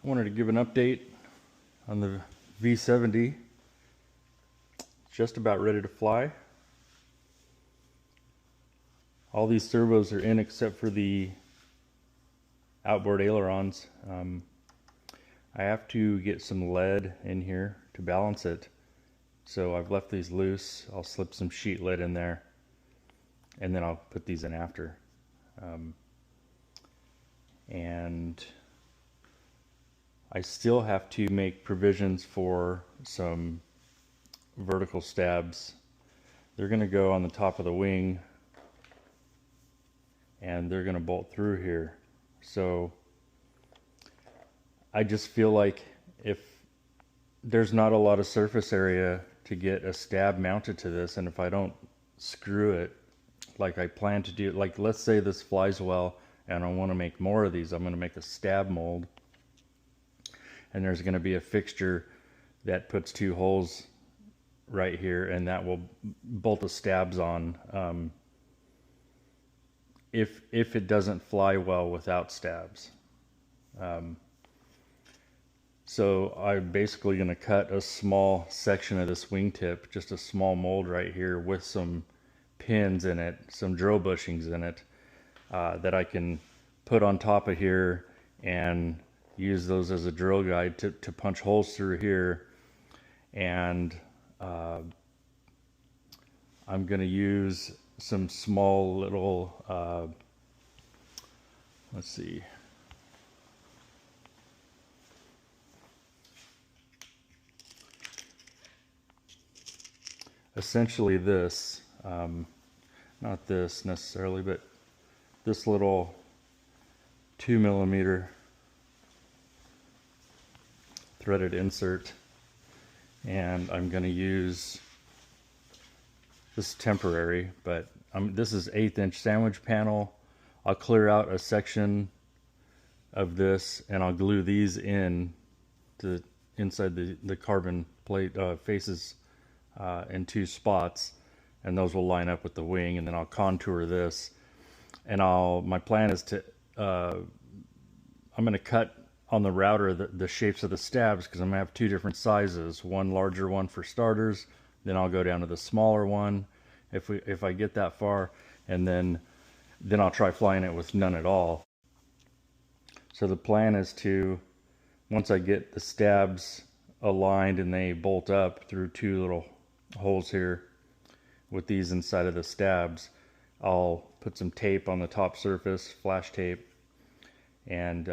Wanted to give an update on the V70. Just about ready to fly. All these servos are in except for the outboard ailerons. I have to get some lead in here to balance it. So I've left these loose. I'll slip some sheet lead in there and then I'll put these in after. And I still have to make provisions for some vertical stabs. They're going to go on the top of the wing and they're going to bolt through here. So I just feel like if there's not a lot of surface area to get a stab mounted to this, and if I don't screw it like I plan to do, like let's say this flies well and I want to make more of these, I'm going to make a stab mold, and there's going to be a fixture that puts two holes right here and that will bolt the stabs on if it doesn't fly well without stabs. So I'm basically going to cut a small section of this wingtip, just a small mold right here with some pins in it, some drill bushings in it, that I can put on top of here and use those as a drill guide to punch holes through here. And I'm going to use some small little, let's see, essentially this, not this necessarily, but this little 2mm threaded insert, and I'm going to use this temporary, but this is 1/8 inch sandwich panel. I'll clear out a section of this and I'll glue these in to inside the carbon plate faces in 2 spots, and those will line up with the wing, and then I'll contour this, and my plan is to I'm going to cut on the router the shapes of the stabs, because I'm going to have 2 different sizes, one larger one for starters, then I'll go down to the smaller one if I get that far, and then I'll try flying it with none at all. So the plan is to, once I get the stabs aligned and they bolt up through 2 little holes here with these inside of the stabs, I'll put some tape on the top surface, flash tape, and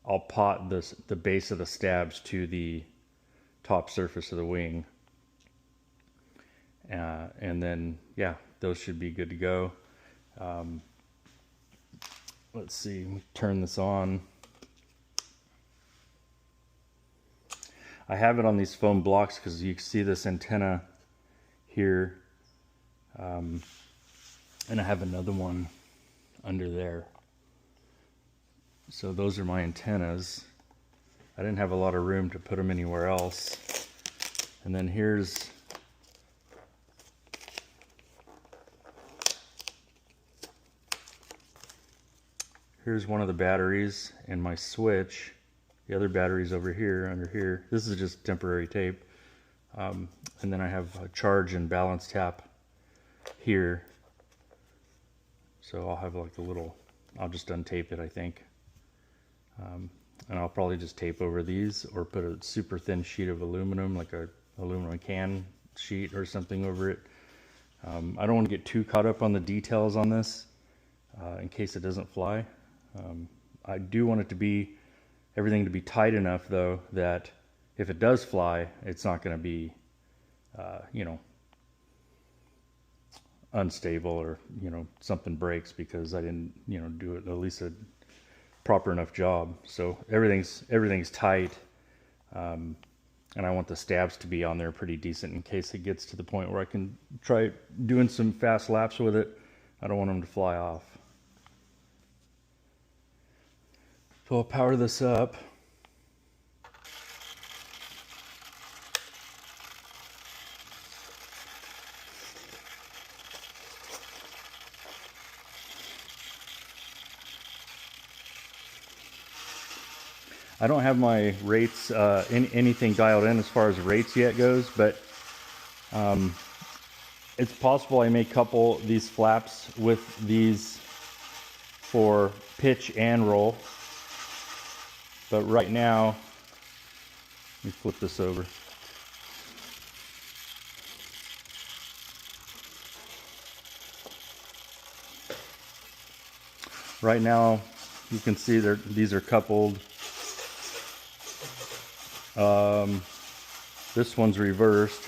I'll pot the base of the stabs to the top surface of the wing, and then yeah, those should be good to go. Let's see, let me turn this on. I have it on these foam blocks because you can see this antenna here, and I have another one under there. So those are my antennas. I didn't have a lot of room to put them anywhere else. And then here's one of the batteries and my switch. The other battery's over here, under here. This is just temporary tape. And then I have a charge and balance tap here. So I'll have like a little, I'll just untape it, I think. And I'll probably just tape over these or put a super thin sheet of aluminum, like a aluminum can sheet or something over it. I don't want to get too caught up on the details on this in case it doesn't fly. I do want it to be, everything to be tight enough though that if it does fly, it's not going to be, you know, unstable, or, you know, something breaks because I didn't, you know, do it at least a proper enough job. So everything's tight, and I want the stabs to be on there pretty decent in case it gets to the point where I can try doing some fast laps with it. I don't want them to fly off. So I'll power this up. I don't have my rates, anything dialed in as far as rates yet goes, but it's possible I may couple these flaps with these for pitch and roll. But right now, let me flip this over. Right now, you can see these are coupled. This one's reversed,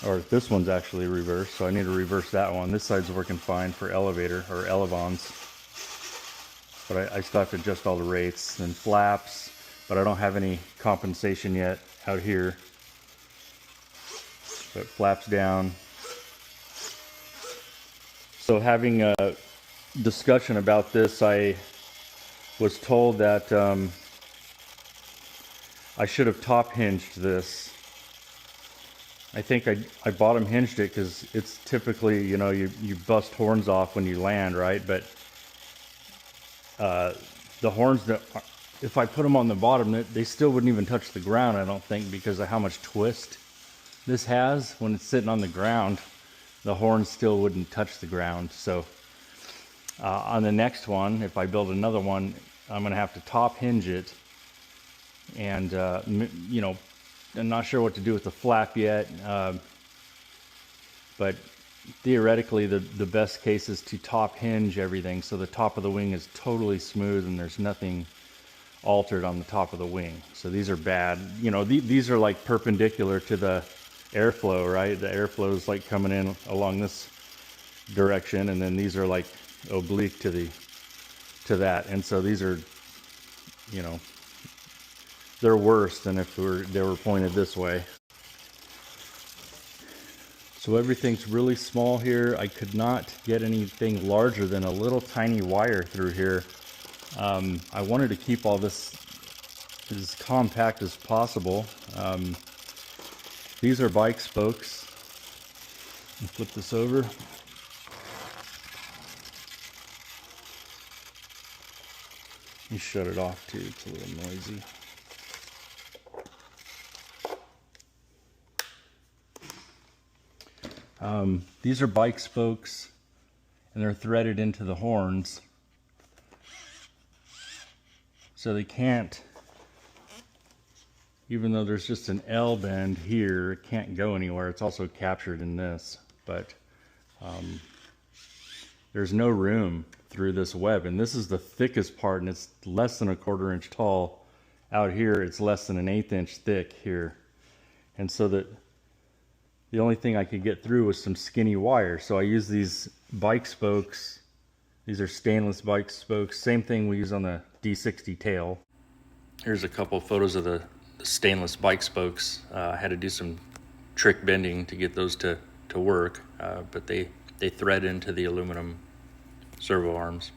or this one's actually reversed, so I need to reverse that one. This side's working fine for elevator or elevons, but I still have to adjust all the rates and flaps, but I don't have any compensation yet out here. But flaps down. So having a discussion about this, I was told that I should have top hinged this. I think I bottom hinged it because it's typically, you know, you bust horns off when you land, right? But the horns, that if I put them on the bottom, they still wouldn't even touch the ground, I don't think, because of how much twist this has. When it's sitting on the ground, the horns still wouldn't touch the ground. So on the next one, if I build another one, I'm going to have to top hinge it. And, you know, I'm not sure what to do with the flap yet. But theoretically, the best case is to top hinge everything so the top of the wing is totally smooth and there's nothing altered on the top of the wing. So these are bad. You know, these are like perpendicular to the airflow, right? The airflow is like coming in along this direction, and then these are like oblique to that. And so these are, you know, they're worse than if they were pointed this way. So everything's really small here. I could not get anything larger than a little tiny wire through here. I wanted to keep all this as compact as possible. These are bike spokes. I'll flip this over. Let me shut it off too, it's a little noisy. These are bike spokes, and they're threaded into the horns. So they can't, even though there's just an L bend here, it can't go anywhere. It's also captured in this, but there's no room through this web. And this is the thickest part, and it's less than a 1/4 inch tall. Out here, it's less than an 1/8 inch thick here. And so that the only thing I could get through was some skinny wire. So I use these bike spokes. These are stainless bike spokes. Same thing we use on the D60 tail. Here's a couple of photos of the stainless bike spokes. I had to do some trick bending to get those to work, but they thread into the aluminum servo arms.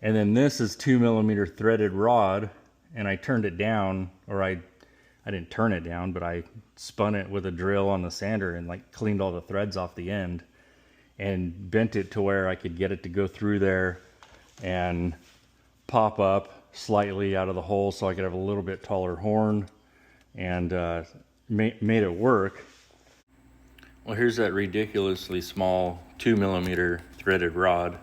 And then this is 2mm threaded rod, and I turned it down, or I didn't turn it down, but I spun it with a drill on the sander and like cleaned all the threads off the end and bent it to where I could get it to go through there and pop up slightly out of the hole so I could have a little bit taller horn, and made it work. Well, here's that ridiculously small 2mm threaded rod.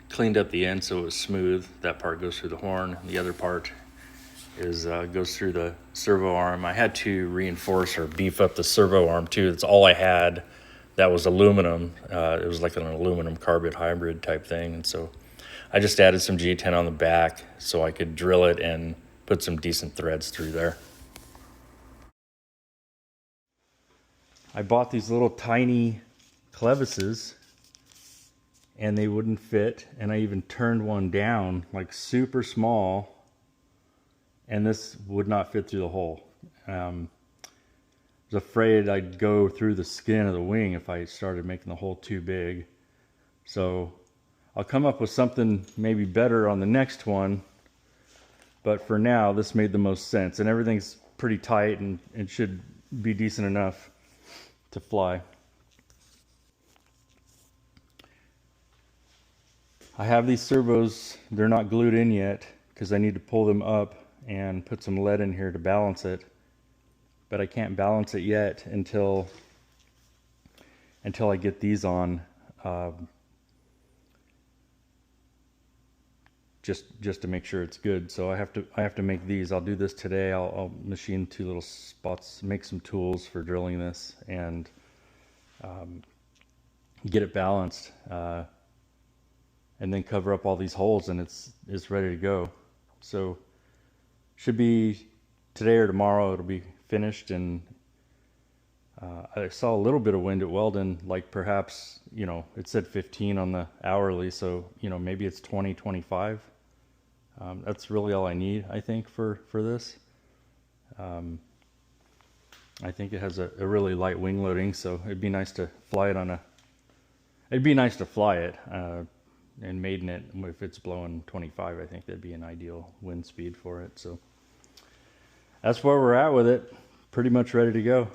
Cleaned up the end so it was smooth. That part goes through the horn. The other part is goes through the servo arm. I had to reinforce or beef up the servo arm too. That's all I had that was aluminum. It was like an aluminum carbide hybrid type thing. And so I just added some G10 on the back so I could drill it and put some decent threads through there. I bought these little tiny clevises and they wouldn't fit, and I even turned one down like super small, and this would not fit through the hole. I was afraid I'd go through the skin of the wing if I started making the hole too big. So I'll come up with something maybe better on the next one, but for now this made the most sense, and everything's pretty tight and it should be decent enough. to fly. I have these servos, they're not glued in yet because I need to pull them up and put some lead in here to balance it. But I can't balance it yet until I get these on, just to make sure it's good. So I have to make these. I'll do this today. I'll machine 2 little spots, make some tools for drilling this, and get it balanced, and then cover up all these holes, and it's ready to go. So should be today or tomorrow. It'll be finished. And I saw a little bit of wind at Weldon, like perhaps, you know, it said 15 on the hourly, so you know, maybe it's 20, 25. That's really all I need, I think, for this. I think it has a really light wing loading, so it'd be nice to fly it and maiden it. If it's blowing 25, I think that'd be an ideal wind speed for it. So that's where we're at with it. Pretty much ready to go.